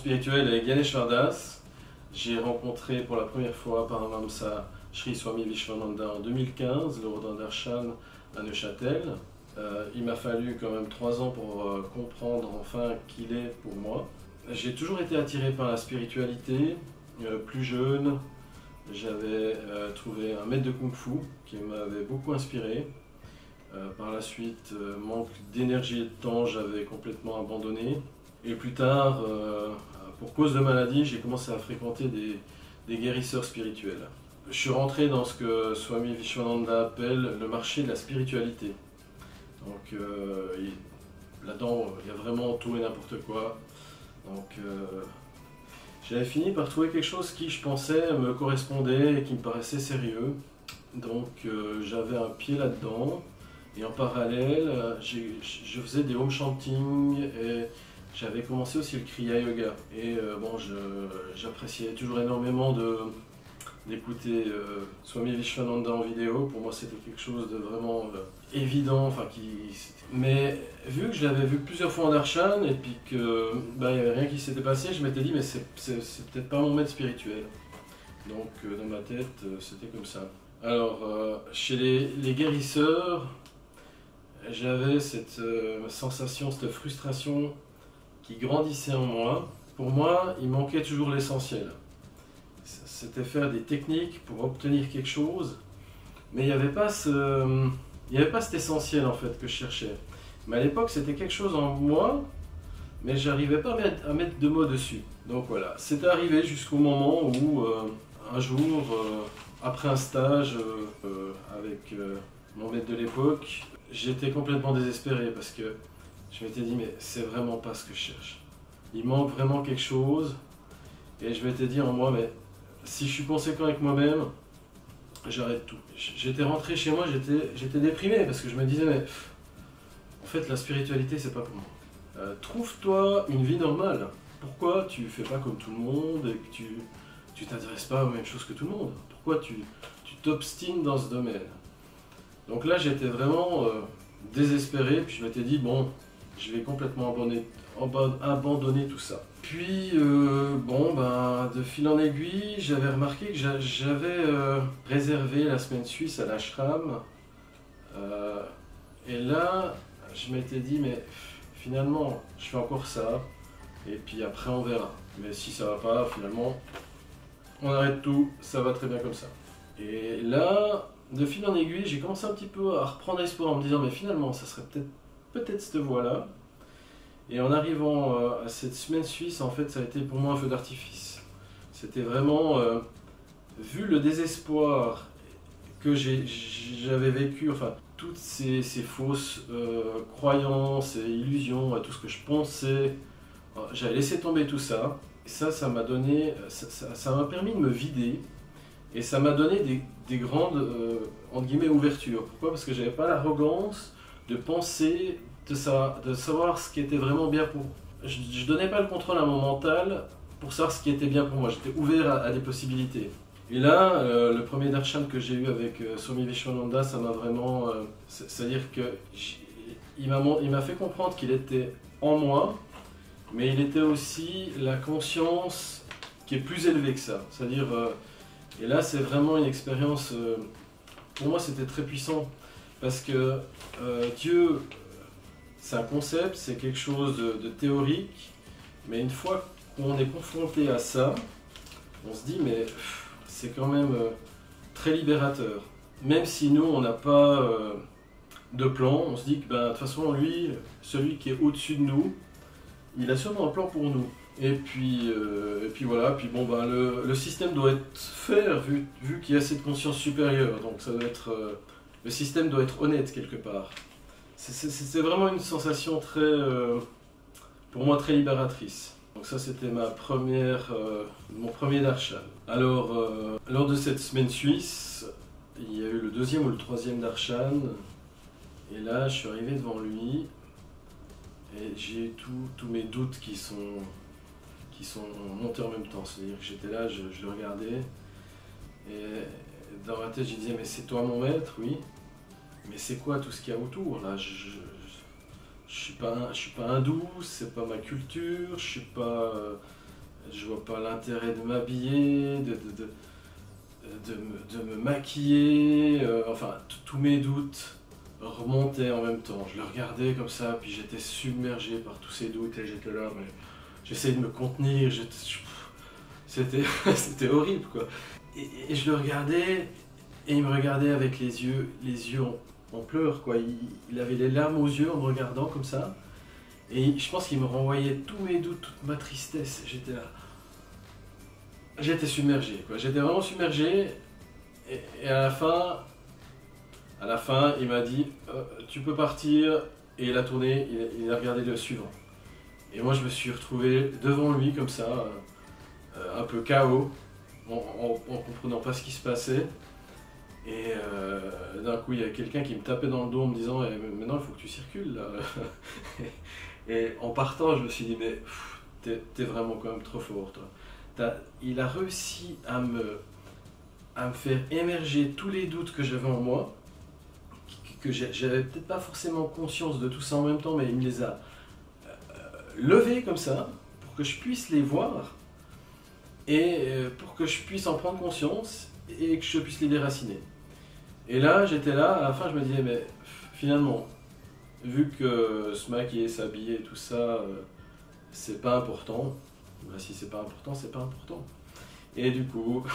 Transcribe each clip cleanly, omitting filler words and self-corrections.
spirituel avec Ganesh Vardas. J'ai rencontré pour la première fois Paramahamsa Sri Swami Vishwananda en 2015, lors d'un darshan à Neuchâtel. Il m'a fallu quand même 3 ans pour comprendre enfin qui il est pour moi. J'ai toujours été attiré par la spiritualité. Plus jeune, j'avais trouvé un maître de Kung Fu qui m'avait beaucoup inspiré. Par la suite, manque d'énergie et de temps, j'avais complètement abandonné. Et plus tard, pour cause de maladie, j'ai commencé à fréquenter des guérisseurs spirituels. Je suis rentré dans ce que Swami Vishwananda appelle le marché de la spiritualité. Donc là-dedans, il y a vraiment tout et n'importe quoi. Donc j'avais fini par trouver quelque chose qui, je pensais, me correspondait et qui me paraissait sérieux. Donc j'avais un pied là-dedans. Et en parallèle, je faisais des home chanting et j'avais commencé aussi le Kriya Yoga. Et bon, j'appréciais toujours énormément d'écouter Swami Vishwananda en vidéo. Pour moi, c'était quelque chose de vraiment évident. Enfin, mais vu que je l'avais vu plusieurs fois en darshan et puis que il n'y avait rien qui s'était passé, je m'étais dit mais c'est peut-être pas mon maître spirituel. Donc dans ma tête, c'était comme ça. Alors, chez les guérisseurs, j'avais cette sensation, cette frustration qui grandissait en moi. Pour moi, il manquait toujours l'essentiel. C'était faire des techniques pour obtenir quelque chose, mais il n'y avait pas cet essentiel en fait que je cherchais. Mais à l'époque, c'était quelque chose en moi, mais j'arrivais pas à mettre de mots dessus. Donc voilà, c'est arrivé jusqu'au moment où un jour, après un stage avec mon maître de l'époque, j'étais complètement désespéré parce que je m'étais dit mais c'est vraiment pas ce que je cherche. Il manque vraiment quelque chose et je m'étais dit en moi mais si je suis conséquent avec moi-même, j'arrête tout. J'étais rentré chez moi, j'étais déprimé parce que je me disais mais en fait la spiritualité c'est pas pour moi. Trouve-toi une vie normale. Pourquoi tu fais pas comme tout le monde et que tu t'intéresses pas aux mêmes choses que tout le monde? Pourquoi tu t'obstines dans ce domaine? Donc là, j'étais vraiment désespéré, puis je m'étais dit, bon, je vais complètement abandonner tout ça. Puis, bon, ben, de fil en aiguille, j'avais remarqué que j'avais réservé la semaine suisse à l'ashram. Et là, je m'étais dit, mais finalement, je fais encore ça, et puis après, on verra. Mais si ça va pas, finalement, on arrête tout, ça va très bien comme ça. Et là, de fil en aiguille, j'ai commencé un petit peu à reprendre espoir en me disant mais finalement ça serait peut-être cette voie-là. Et en arrivant à cette semaine suisse, en fait ça a été pour moi un feu d'artifice. C'était vraiment, vu le désespoir que j'avais vécu, enfin toutes ces fausses croyances et illusions, tout ce que je pensais, j'avais laissé tomber tout ça. Et ça m'a donné, ça m'a permis de me vider. Et ça m'a donné des grandes, entre guillemets, ouvertures. Pourquoi? Parce que j'avais pas l'arrogance de penser, de savoir ce qui était vraiment bien pour moi. Je donnais pas le contrôle à mon mental pour savoir ce qui était bien pour moi. J'étais ouvert à des possibilités. Et là, le premier darshan que j'ai eu avec Swami Vishwananda, ça m'a vraiment... c'est-à-dire que il m'a fait comprendre qu'il était en moi, mais il était aussi la conscience qui est plus élevée que ça. C'est-à-dire... et là, c'est vraiment une expérience, pour moi, c'était très puissant, parce que Dieu, c'est un concept, c'est quelque chose de théorique, mais une fois qu'on est confronté à ça, on se dit, mais c'est quand même très libérateur. Même si nous, on n'a pas de plan, on se dit que ben, de toute façon, lui, celui qui est au-dessus de nous, il a sûrement un plan pour nous. Et puis voilà, puis bon, ben, le système doit être fait vu qu'il y a cette conscience supérieure, donc ça doit être, le système doit être honnête quelque part. C'est vraiment une sensation très, pour moi très libératrice. Donc ça c'était mon premier darshan. Alors, lors de cette semaine suisse, il y a eu le 2e ou le 3e darshan, et là je suis arrivé devant lui, et j'ai eu tous mes doutes qui sont montés en même temps. C'est-à-dire que j'étais là, je le regardais, et dans ma tête je disais mais c'est toi mon maître, oui, mais c'est quoi tout ce qu'il y a autour là? Je suis pas hindou, c'est pas ma culture, je suis pas je vois pas l'intérêt de m'habiller, de me maquiller, enfin tous mes doutes remontaient en même temps. Je le regardais comme ça, puis j'étais submergé par tous ces doutes et j'étais là, mais j'essayais de me contenir, c'était c'était horrible quoi. Et je le regardais et il me regardait avec les yeux en pleurs quoi. Il avait les larmes aux yeux en me regardant comme ça. Et je pense qu'il me renvoyait tous mes doutes, toute ma tristesse. J'étais là. J'étais submergé, quoi. J'étais vraiment submergé. Et à la fin, il m'a dit tu peux partir. Et il a tourné, il a regardé le suivant. Et moi, je me suis retrouvé devant lui, comme ça, un peu KO, en comprenant pas ce qui se passait. Et d'un coup, il y a quelqu'un qui me tapait dans le dos en me disant maintenant, il faut que tu circules là. Et en partant, je me suis dit mais t'es vraiment quand même trop fort, toi. Il a réussi à me faire émerger tous les doutes que j'avais en moi, que j'avais peut-être pas forcément conscience de tout ça en même temps, mais il me les a levés comme ça, pour que je puisse les voir, et pour que je puisse en prendre conscience, et que je puisse les déraciner. Et là, j'étais là, à la fin, je me disais, mais finalement, vu que se maquiller, s'habiller, tout ça, c'est pas important, bah, si c'est pas important, c'est pas important. Et du coup,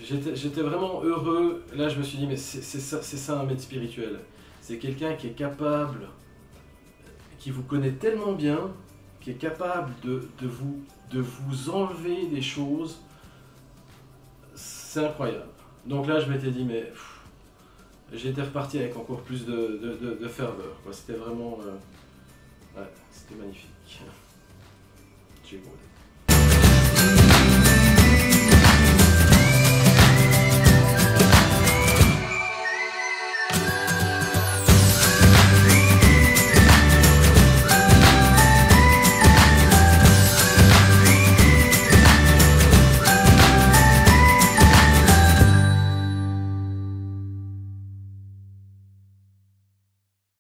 j'étais vraiment heureux. Là, je me suis dit, mais c'est ça un maître spirituel. C'est quelqu'un qui est capable, qui vous connaît tellement bien, qui est capable de vous enlever des choses. C'est incroyable. Donc là, je m'étais dit, mais j'étais reparti avec encore plus de ferveur. C'était vraiment... ouais, c'était magnifique. J'ai